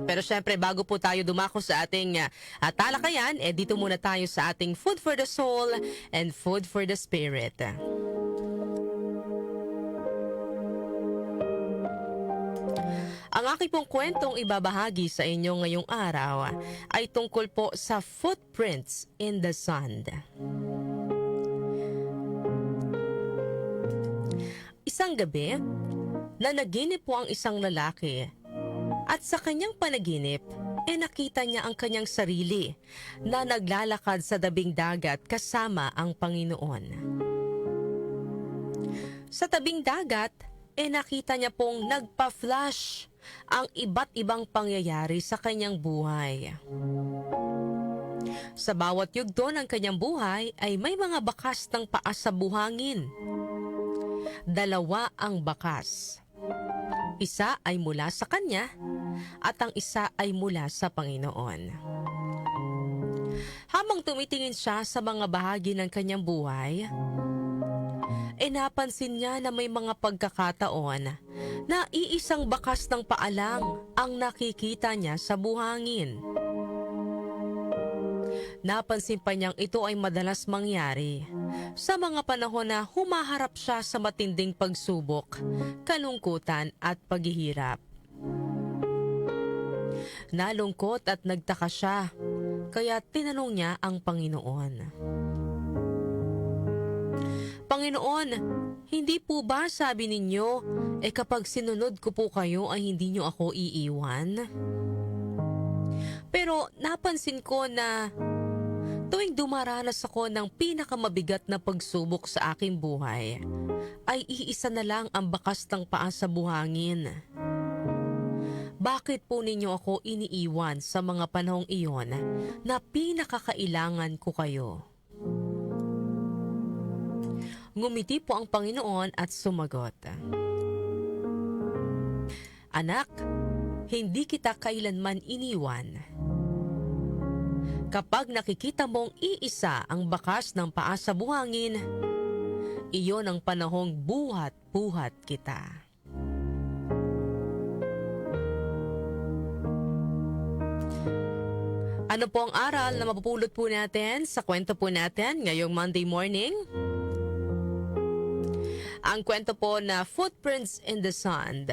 Pero syempre, bago po tayo dumako sa ating talakayan, dito muna tayo sa ating Food for the Soul and Food for the Spirit. Ang aking pong kwentong ibabahagi sa inyo ngayong araw ay tungkol po sa footprints in the sand. Isang gabi, nanaginip po ang isang lalaki at sa kanyang panaginip, nakita niya ang kanyang sarili na naglalakad sa tabing dagat kasama ang Panginoon. Sa tabing dagat, nakita niya pong nagpa-flash ang iba't ibang pangyayari sa kanyang buhay. Sa bawat yugto ng kanyang buhay ay may mga bakas ng paa sa buhangin. 2 ang bakas. Isa ay mula sa kanya at ang isa ay mula sa Panginoon. Habang tumitingin siya sa mga bahagi ng kanyang buhay, napansin niya na may mga pagkakataon na iisang bakas ng paalang ang nakikita niya sa buhangin. Napansin pa niyang ito ay madalas mangyari sa mga panahon na humaharap siya sa matinding pagsubok, kalungkutan at paghihirap. Nalungkot at nagtaka siya, kaya tinanong niya ang Panginoon. Panginoon, hindi po ba sabi ninyo, kapag sinunod ko po kayo ay hindi nyo ako iiwan? Pero napansin ko na tuwing dumaranas ako ng pinakamabigat na pagsubok sa aking buhay, ay iisa na lang ang bakas ng paa sa buhangin. Bakit po ninyo ako iniiwan sa mga panahong iyon na pinakakailangan ko kayo? Ngumiti po ang Panginoon at sumagot. Anak, hindi kita kailanman iniwan. Kapag nakikita mong iisa ang bakas ng paa sa buhangin, iyon ang panahong buhat-buhat kita. Ano po ang aral na mapupulot po natin sa kwento po natin ngayong Monday morning? Ang kwento po na Footprints in the Sand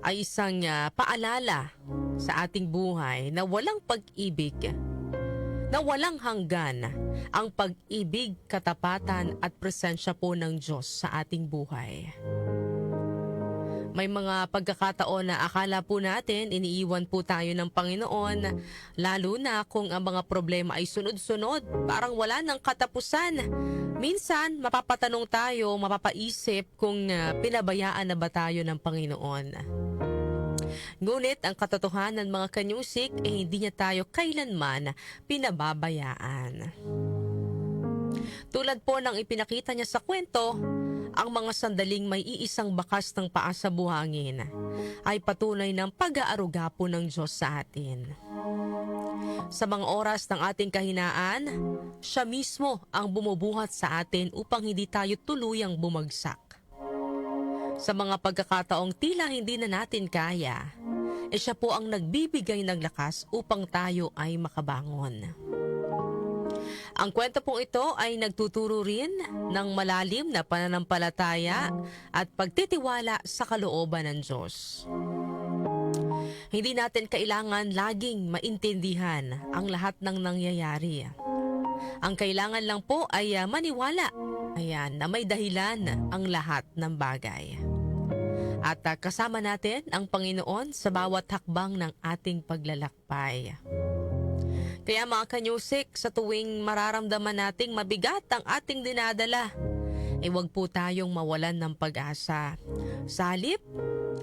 ay isang paalala sa ating buhay na walang pag-ibig, na walang hanggan ang pag-ibig, katapatan at presensya po ng Diyos sa ating buhay. May mga pagkakataon na akala po natin iniiwan po tayo ng Panginoon, lalo na kung ang mga problema ay sunod-sunod, parang wala ng katapusan. Minsan, mapapatanong tayo, mapapaisip kung pinabayaan na ba tayo ng Panginoon. Ngunit ang katotohanan mga kanyusik hindi niya tayo kailanman pinababayaan. Tulad po ng ipinakita niya sa kwento, ang mga sandaling may iisang bakas ng paa sa buhangin ay patunay ng pag-aaruga po ng Diyos sa atin. Sa mga oras ng ating kahinaan, siya mismo ang bumubuhat sa atin upang hindi tayo tuluyang bumagsak. Sa mga pagkakataong tila hindi na natin kaya, siya po ang nagbibigay ng lakas upang tayo ay makabangon. Ang kwento pong ito ay nagtuturo rin ng malalim na pananampalataya at pagtitiwala sa kalooban ng Diyos. Hindi natin kailangan laging maintindihan ang lahat ng nangyayari. Ang kailangan lang po ay maniwala na may dahilan ang lahat ng bagay. At kasama natin ang Panginoon sa bawat hakbang ng ating paglalakbay. Kaya mga kanyusik, sa tuwing mararamdaman nating mabigat ang ating dinadala, huwag po tayong mawalan ng pag-asa. Sa halip,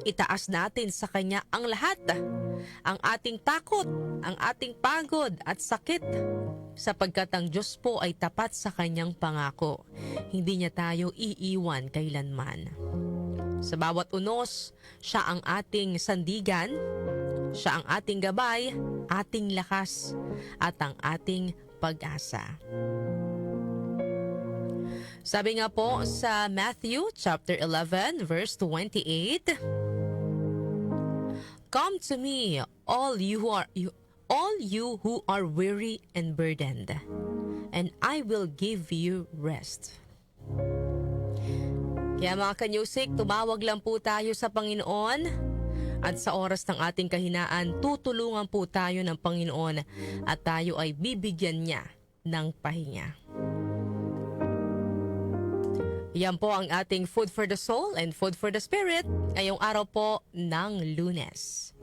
itaas natin sa Kanya ang lahat, ang ating takot, ang ating pagod at sakit, sapagkat ang Diyos po ay tapat sa Kanyang pangako. Hindi niya tayo iiwan kailanman. Sa bawat unos, siya ang ating sandigan, siya ang ating gabay, ating lakas, at ang ating pag-asa. Sabi nga po sa Matthew chapter 11 verse 28, Come to me, all you who are weary and burdened, and I will give you rest. Kaya mga kanyusik, tumawag lang po tayo sa Panginoon at sa oras ng ating kahinaan, tutulungan po tayo ng Panginoon at tayo ay bibigyan niya ng pahinga. Yan po ang ating Food for the Soul and Food for the Spirit ngayong araw po ng Lunes.